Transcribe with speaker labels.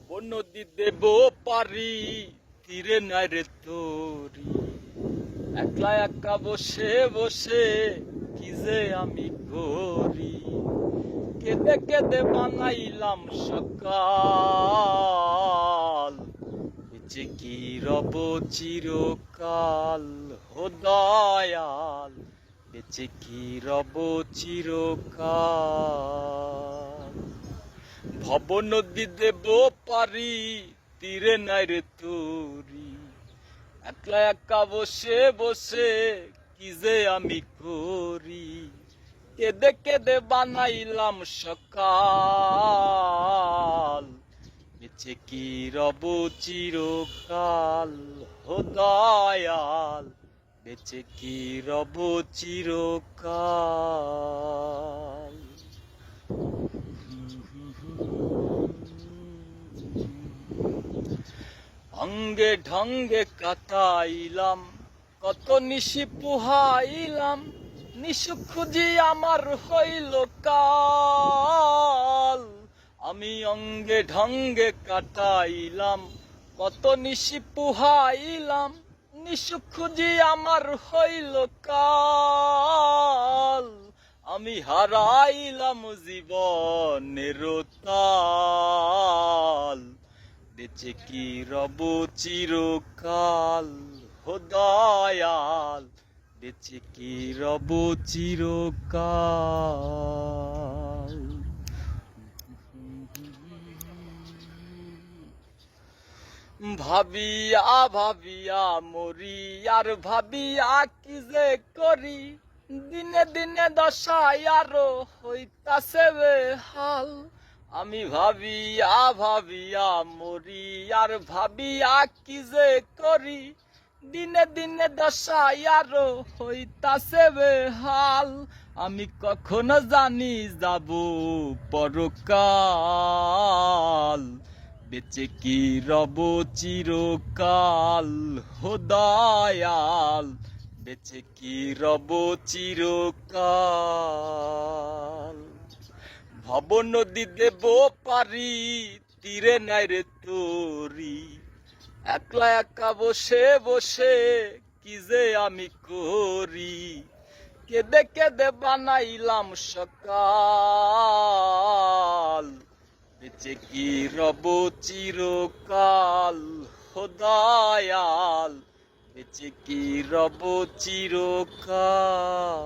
Speaker 1: নদী দেব পারি তীরে নাই রে তোরি, একলা একা বসে বসে কি যে আমি করি। কেঁদে কেঁদে বানাইলাম সকাল, বেঁচে কি রব চিরকাল। হো দয়াল, বেঁচে কি রব চিরকাল। নদী দেব পারি তীরে নাই রে তোরি, একলা একা বসে বসে কি যে আমি করি। কেঁদে কেঁদে বানাইলাম সকাল, বেঁচে কি রব চিরকাল। হো দয়াল, বেঁচে কি রব চিরকাল। অঙ্গে ঢঙ্গে কাটাইলাম কত নিশি পুহাইলাম, নিশু খুঁজি আমার হইল কাল। আমি অঙ্গে ঢঙ্গে কাটাইলাম কত নিশি পুহাইলাম, নিশু খুঁজি আমার হইল কাল। আমি হারাইলাম জীবনের তাল, বেঁচে কি রব চিরকাল। হো দয়াল, বেঁচে কি রব চিরকাল। ভাবিয়া ভাবিয়া মরি আর ভাবিয়া কি যে করি, দিনে দিনে দশায় আরো হইতাছে বেহাল। আমি ভাবিয়া ভাবিয়া মরি আর ভাবিয়া কি যে করি, দিনে দিনে দশায় আরো হইতাছে বেহাল। আমি কখনো জানি যাব পরকাল, বেঁচে কি রব চিরকাল। হো দয়াল, বেঁচে কি রব চিরকাল। নদী দেব পারি তীরে নাই রে তোরি, একলা একা বসে বসে কি যে আমি করি। কেঁদে কেঁদে বানাইলাম সকাল, বেঁচে কি রব চিরকাল। হো দয়াল, বেঁচে কি রব চিরকাল।